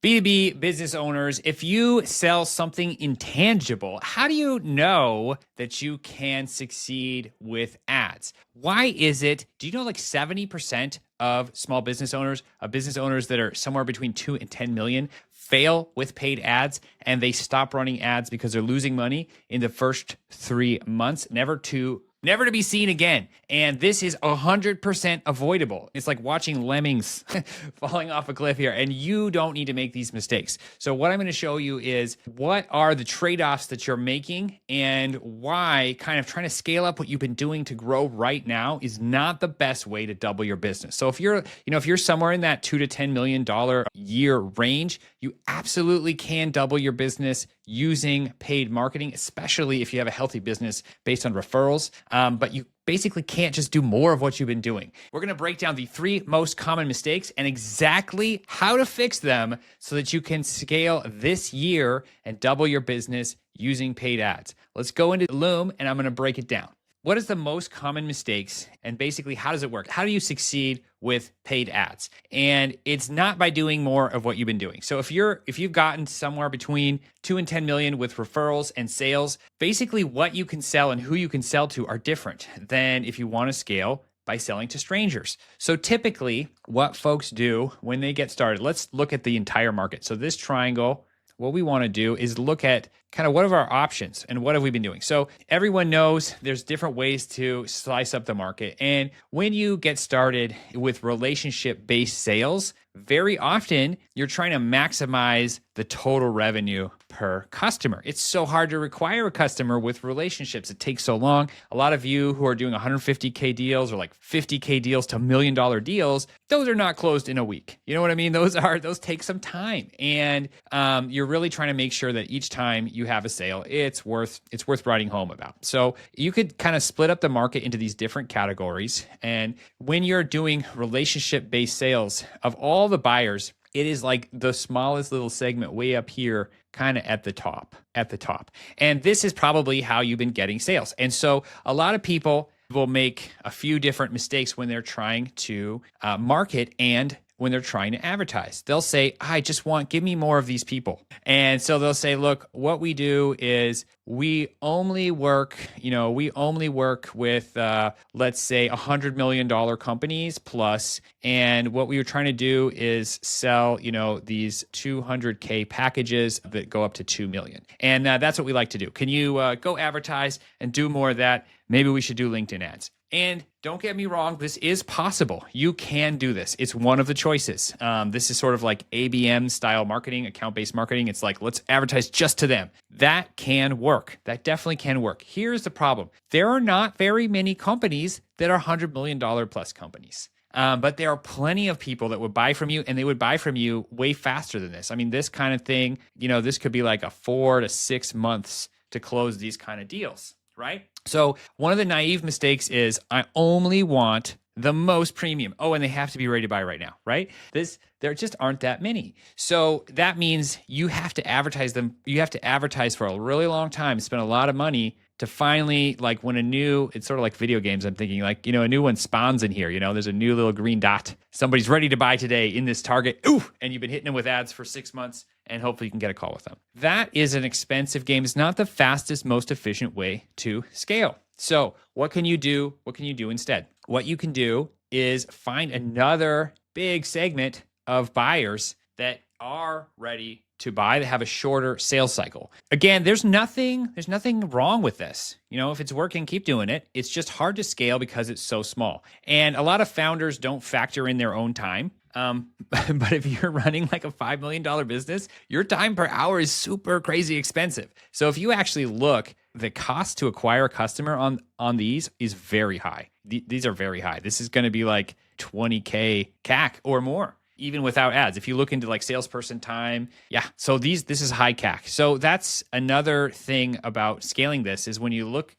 B2B business owners, if you sell something intangible, how do you know that you can succeed with ads? Why is it, do you know like 70% of small business owners, business owners that are somewhere between 2 and 10 million, fail with paid ads and they stop running ads because they're losing money in the first 3 months, never to be seen again. And this is 100% avoidable. It's like watching lemmings falling off a cliff here, and you don't need to make these mistakes. So what I'm going to show you is what are the trade-offs that you're making and why kind of trying to scale up what you've been doing to grow right now is not the best way to double your business. So if you're somewhere in that $2 to $10 million year range, you absolutely can double your business using paid marketing, especially if you have a healthy business based on referrals. But you basically can't just do more of what you've been doing. We're going to break down the 3 most common mistakes and exactly how to fix them so that you can scale this year and double your business using paid ads. Let's go into Loom and I'm going to break it down. What is the most common mistakes and basically how does it work? How do you succeed with paid ads? And it's not by doing more of what you've been doing. So if you've gotten somewhere between 2 and 10 million with referrals and sales, basically what you can sell and who you can sell to are different than if you want to scale by selling to strangers. So typically what folks do when they get started, let's look at the entire market. So this triangle, what we want to do is look at kind of what are our options and what have we been doing. So everyone knows there's different ways to slice up the market. And when you get started with relationship-based sales, very often you're trying to maximize the total revenue per customer. It's so hard to acquire a customer with relationships. It takes so long. A lot of you who are doing 150K deals or like 50K deals to $1 million deals, those are not closed in a week. You know what I mean? Those take some time. And you're really trying to make sure that each time you have a sale, it's worth writing home about. So you could kind of split up the market into these different categories. And when you're doing relationship-based sales, of all the buyers, it is like the smallest little segment way up here, kind of at the top. And this is probably how you've been getting sales. And so a lot of people will make a few different mistakes when they're trying to market and when they're trying to advertise. They'll say, give me more of these people. And so they'll say, look, what we do is we only work with, let's say $100 million companies plus. And what we were trying to do is sell, these 200K packages that go up to 2 million. And that's what we like to do. Can you go advertise and do more of that? Maybe we should do LinkedIn ads. And don't get me wrong, this is possible. You can do this. It's one of the choices. This is sort of like ABM style marketing, account-based marketing. It's like, let's advertise just to them. That can work. That definitely can work. Here's the problem. There are not very many companies that are $100 million plus companies. But there are plenty of people that would buy from you and they would buy from you way faster than this. I mean, this kind of thing, this could be like a 4 to 6 months to close these kind of deals, right? So one of the naive mistakes is I only want the most premium. Oh, and they have to be ready to buy right now, right? There just aren't that many. So that means you have to advertise them. You have to advertise for a really long time, spend a lot of money to finally, like when it's sort of like video games. I'm thinking like, a new one spawns in here, there's a new little green dot. Somebody's ready to buy today in this target. Ooh, and you've been hitting them with ads for 6 months and hopefully you can get a call with them. That is an expensive game. It's not the fastest, most efficient way to scale. So what can you do? What can you do instead? What you can do is find another big segment of buyers that are ready to buy, that have a shorter sales cycle. Again, there's nothing wrong with this. If it's working, keep doing it. It's just hard to scale because it's so small. And a lot of founders don't factor in their own time. But if you're running like a $5 million business, your time per hour is super crazy expensive. So if you actually look, the cost to acquire a customer on these is very high. These are very high. This is going to be like 20K CAC or more, even without ads. If you look into like salesperson time, so this is high CAC. So that's another thing about scaling this is when you look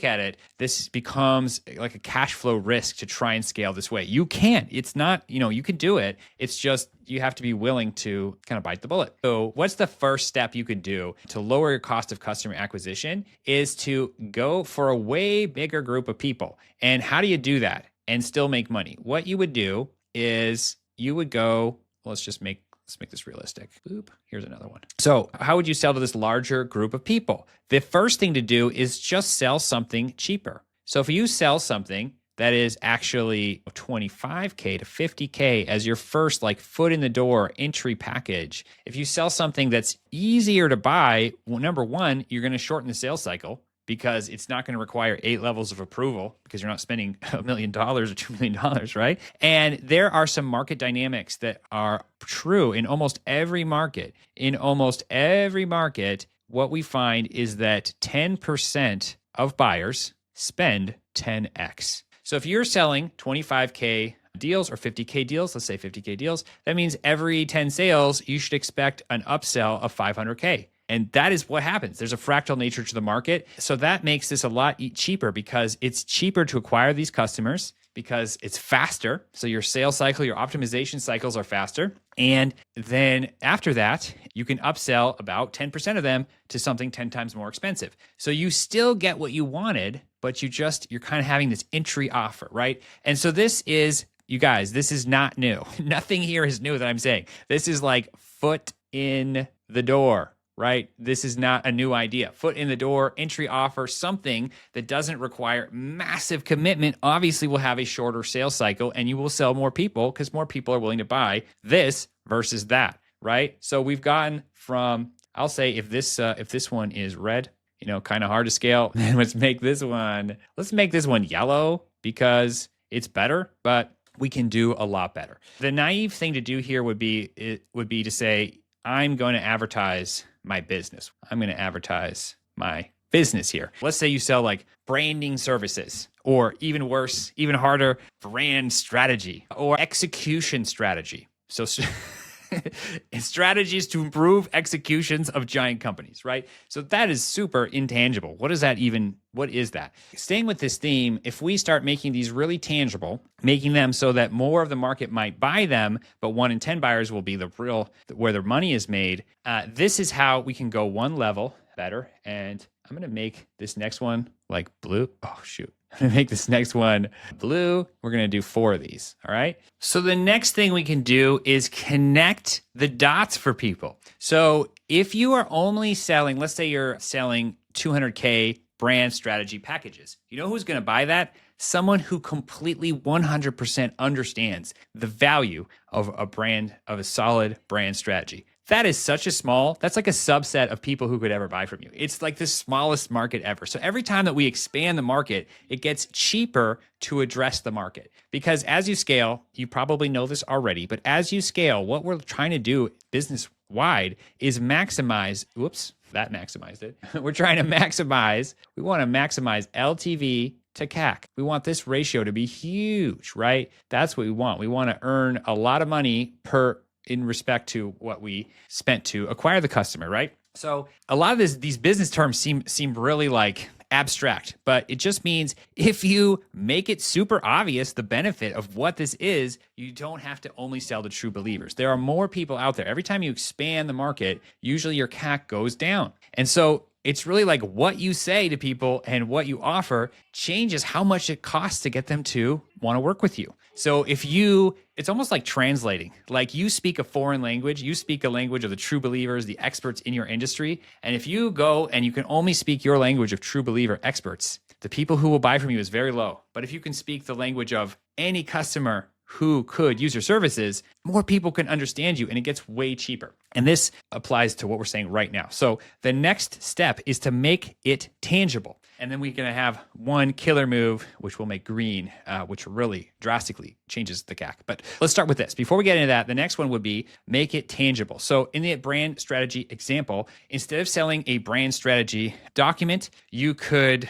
at it, this becomes like a cash flow risk to try and scale this way. You can. It's not, you can do it. It's just you have to be willing to kind of bite the bullet. So what's the first step you could do to lower your cost of customer acquisition is to go for a way bigger group of people. And how do you do that and still make money? What you would do is you would go, let's just make Let's make this realistic. Boop. Here's another one. So how would you sell to this larger group of people? The first thing to do is just sell something cheaper. So if you sell something that is actually 25K to 50K as your first like foot in the door entry package, if you sell something that's easier to buy, well, number one, you're going to shorten the sales cycle because it's not going to require 8 levels of approval because you're not spending $1 million or $2 million, right? And there are some market dynamics that are true in almost every market. In almost every market, what we find is that 10% of buyers spend 10x. So if you're selling 25K deals or 50K deals, let's say 50K deals, that means every 10 sales, you should expect an upsell of 500K. And that is what happens. There's a fractal nature to the market. So that makes this a lot cheaper because it's cheaper to acquire these customers because it's faster. So your sales cycle, your optimization cycles are faster. And then after that, you can upsell about 10% of them to something 10 times more expensive. So you still get what you wanted, but you're kind of having this entry offer, right? And so this is, you guys, this is not new. Nothing here is new that I'm saying. This is like foot in the door, right? This is not a new idea. Foot in the door, entry offer, something that doesn't require massive commitment, obviously will have a shorter sales cycle and you will sell more people because more people are willing to buy this versus that, right? So we've gotten from, I'll say if this one is red, kind of hard to scale, then let's make this one yellow because it's better, but we can do a lot better. The naive thing to do here would be to say, I'm going to advertise my business. I'm going to advertise my business here. Let's say you sell like branding services, or even worse, even harder, brand strategy or execution strategy. So strategies to improve executions of giant companies, right? So that is super intangible. What is that? Staying with this theme, if we start making these really tangible, making them so that more of the market might buy them, but 1 in 10 buyers will be where their money is made. This is how we can go one level better. And I'm going to make this next one like blue. Oh, shoot. I'm going to make this next one blue. We're going to do 4 of these. All right. So the next thing we can do is connect the dots for people. So if you are only selling, let's say you're selling 200K brand strategy packages, you know who's going to buy that? Someone who completely 100% understands the value of a solid brand strategy. That is that's like a subset of people who could ever buy from you. It's like the smallest market ever. So every time that we expand the market, it gets cheaper to address the market. Because as you scale, you probably know this already, but as you scale, what we're trying to do business-wide is maximize, whoops, that maximized it. We want to maximize LTV to CAC. We want this ratio to be huge, right? That's what we want. We want to earn a lot of money in respect to what we spent to acquire the customer, right? So a lot of these business terms seem really like abstract, but it just means if you make it super obvious the benefit of what this is, you don't have to only sell to true believers. There are more people out there. Every time you expand the market, usually your CAC goes down. And so it's really like what you say to people and what you offer changes how much it costs to get them to want to work with you. So it's almost like translating. Like you speak a foreign language, you speak a language of the true believers, the experts in your industry. And if you go and you can only speak your language of true believer experts, the people who will buy from you is very low. But if you can speak the language of any customer who could use your services, more people can understand you and it gets way cheaper. And this applies to what we're saying right now. So the next step is to make it tangible. And then we're going to have one killer move, which will make green, which really drastically changes the CAC. But let's start with this. Before we get into that, the next one would be make it tangible. So in the brand strategy example, instead of selling a brand strategy document, you could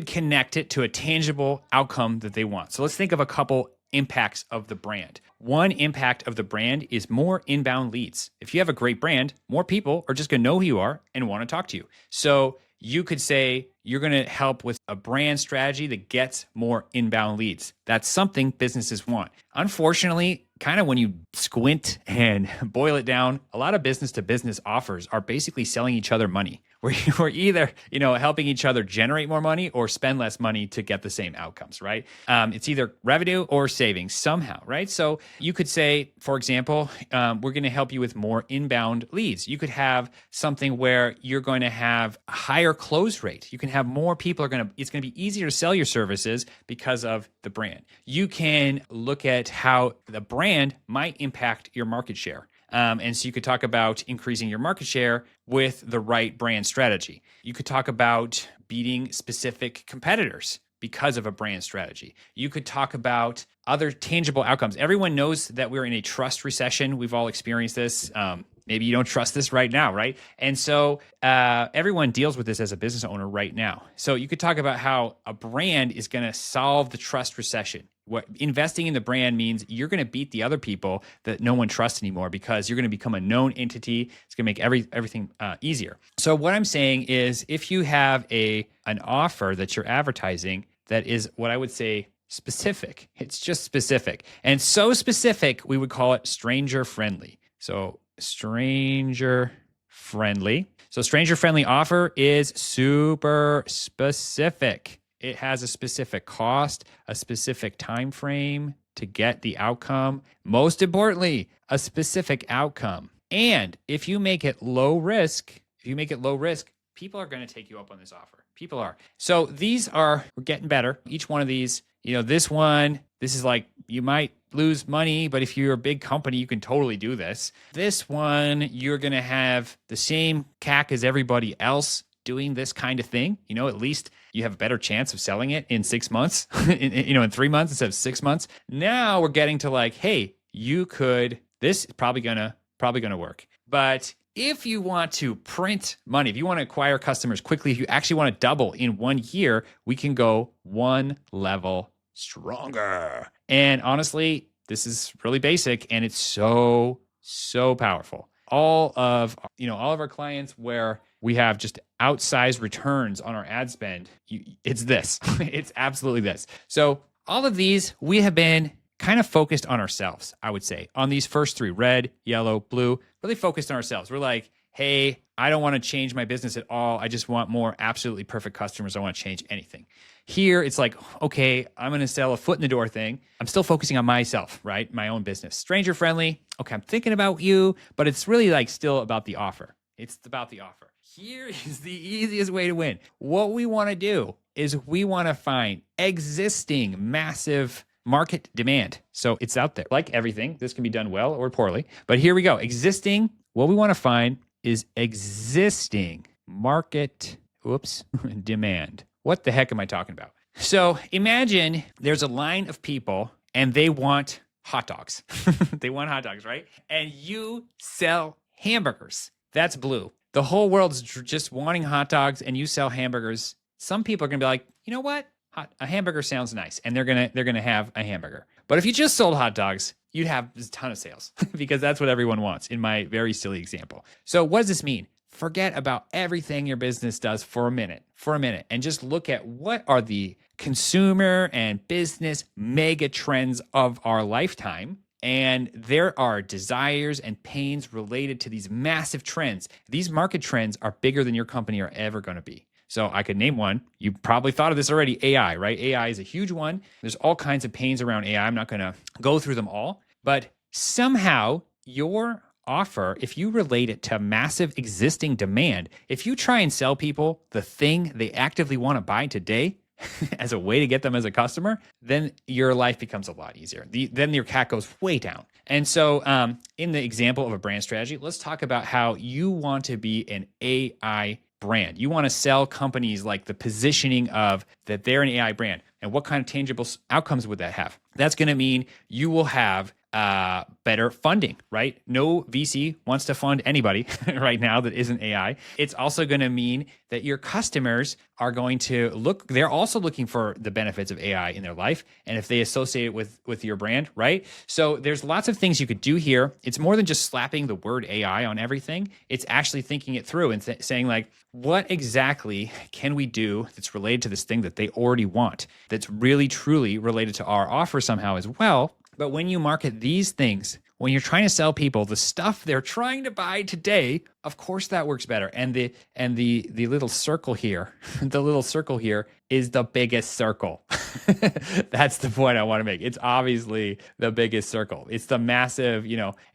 connect it to a tangible outcome that they want. So let's think of a couple impacts of the brand. One impact of the brand is more inbound leads. If you have a great brand, more people are just going to know who you are and want to talk to you. So you could say you're going to help with a brand strategy that gets more inbound leads. That's something businesses want. Unfortunately, kind of when you squint and boil it down, a lot of business to business offers are basically selling each other money. We're either, helping each other generate more money or spend less money to get the same outcomes, right? It's either revenue or savings somehow, right? So you could say, for example, we're going to help you with more inbound leads. You could have something where you're going to have a higher close rate. You can have more people it's going to be easier to sell your services because of the brand. You can look at how the brand might impact your market share. And so you could talk about increasing your market share with the right brand strategy. You could talk about beating specific competitors because of a brand strategy. You could talk about other tangible outcomes. Everyone knows that we're in a trust recession. We've all experienced this. Maybe you don't trust this right now, right? And so everyone deals with this as a business owner right now. So you could talk about how a brand is going to solve the trust recession. What investing in the brand means you're going to beat the other people that no one trusts anymore because you're going to become a known entity. It's going to make everything easier. So what I'm saying is if you have an offer that you're advertising that is what I would say specific, it's just specific. And so specific, we would call it stranger friendly. So stranger friendly. So stranger friendly offer is super specific. It has a specific cost, a specific time frame to get the outcome. Most importantly, a specific outcome. And if you make it low risk, people are going to take you up on this offer. People are. So we're getting better. Each one of these, this is like, you might lose money, but if you're a big company, you can totally do this. This one, you're going to have the same CAC as everybody else doing this kind of thing. At least you have a better chance of selling it in 6 months, in 3 months instead of 6 months. Now we're getting to like, hey, this is probably gonna work. But if you want to print money, if you want to acquire customers quickly, if you actually want to double in 1 year, we can go one level stronger. And honestly, this is really basic and it's so powerful. All of our clients where we have just outsized returns on our ad spend, it's this. It's absolutely this. So all of these, we have been kind of focused on ourselves, I would say, on these first three, red, yellow, blue, really focused on ourselves. We're like, hey, I don't want to change my business at all. I just want more absolutely perfect customers. I don't want to change anything. Here, it's like, okay, I'm going to sell a foot in the door thing. I'm still focusing on myself, right? My own business. Stranger friendly. Okay, I'm thinking about you, but it's really like still about the offer. It's about the offer. Here is the easiest way to win. What we want to do is we want to find existing massive market demand. So it's out there. Like everything, this can be done well or poorly. But here we go. What we want to find is existing market demand. What the heck am I talking about? So imagine there's a line of people and they want hot dogs. They want hot dogs, right? And you sell hamburgers. That's blue. The whole world's just wanting hot dogs and you sell hamburgers. Some people are going to be like, you know what? A hamburger sounds nice. And they're going to have a hamburger. But if you just sold hot dogs, you'd have a ton of sales because that's what everyone wants in my very silly example. So what does this mean? Forget about everything your business does for a minute, and just look at what are the consumer and business mega trends of our lifetime. And there are desires and pains related to these massive trends. These market trends are bigger than your company are ever going to be. So I could name one. You probably thought of this already, AI, right? AI is a huge one. There's all kinds of pains around AI. I'm not going to go through them all, but somehow your offer, if you relate it to massive existing demand, if you try and sell people the thing they actively want to buy today as a way to get them as a customer, then your life becomes a lot easier. Then your CAC goes way down. And so in the example of a brand strategy, let's talk about how you want to be an AI brand. You want to sell companies like the positioning of that they're an AI brand. And what kind of tangible outcomes would that have? That's going to mean you will have better funding, right? No VC wants to fund anybody right now that isn't AI. It's also going to mean that your customers are going to they're also looking for the benefits of AI in their life. And if they associate it with your brand, right? So there's lots of things you could do here. It's more than just slapping the word AI on everything. It's actually thinking it through and saying like, what exactly can we do that's related to this thing that they already want, that's really truly related to our offer somehow as well? But when you market these things, when you're trying to sell people the stuff they're trying to buy today, of course that works better. And the little circle here, the little circle here is the biggest circle. That's the point I want to make. It's obviously the biggest circle. It's the massive,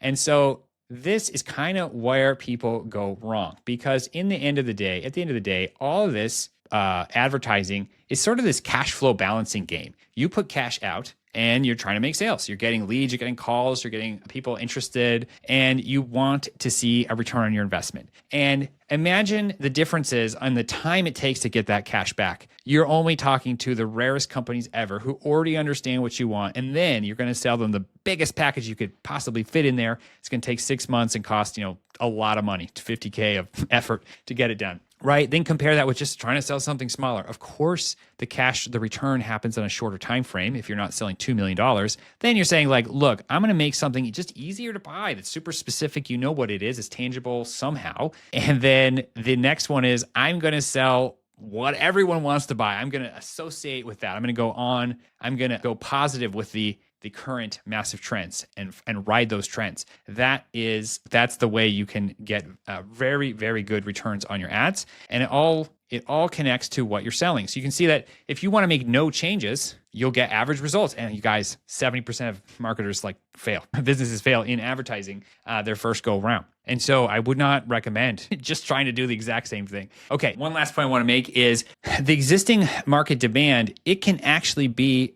and so this is kind of where people go wrong, because at the end of the day, all of this advertising is sort of this cash flow balancing game. You put cash out and you're trying to make sales. You're getting leads, you're getting calls, you're getting people interested, and you want to see a return on your investment. And imagine the differences on the time it takes to get that cash back. You're only talking to the rarest companies ever who already understand what you want, and then you're going to sell them the biggest package you could possibly fit in there. It's going to take 6 months and cost, a lot of money, to $50K of effort to get it done. Right? Then compare that with just trying to sell something smaller. Of course, the return happens on a shorter time frame. If you're not selling $2 million, then you're saying like, look, I'm going to make something just easier to buy that's super specific. You know what it is. It's tangible somehow. And then the next one is I'm going to sell what everyone wants to buy. I'm going to associate with that. I'm going to go positive with the current massive trends and ride those trends. That's the way you can get very, very good returns on your ads. And it all connects to what you're selling. So you can see that if you want to make no changes, you'll get average results. And you guys, 70% of marketers fail. Businesses fail in advertising their first go around. And so I would not recommend just trying to do the exact same thing. Okay, one last point I want to make is the existing market demand, it can actually be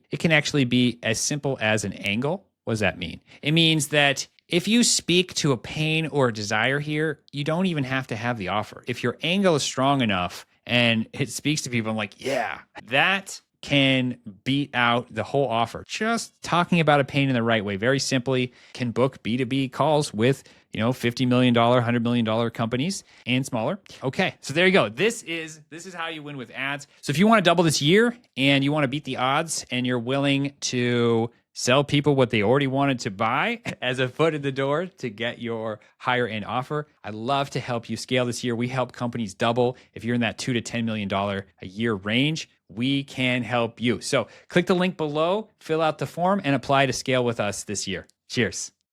as simple as an angle. What does that mean? It means that if you speak to a pain or a desire here, you don't even have to have the offer. If your angle is strong enough and it speaks to people, I'm like, yeah, that can beat out the whole offer. Just talking about a pain in the right way, very simply, can book B2B calls with $50 million, $100 million companies and smaller. Okay, so there you go. This is how you win with ads. So if you want to double this year and you want to beat the odds and you're willing to sell people what they already wanted to buy as a foot in the door to get your higher end offer, I'd love to help you scale this year. We help companies double. If you're in that $2 to $10 million a year range, we can help you. So click the link below, fill out the form, and apply to scale with us this year. Cheers.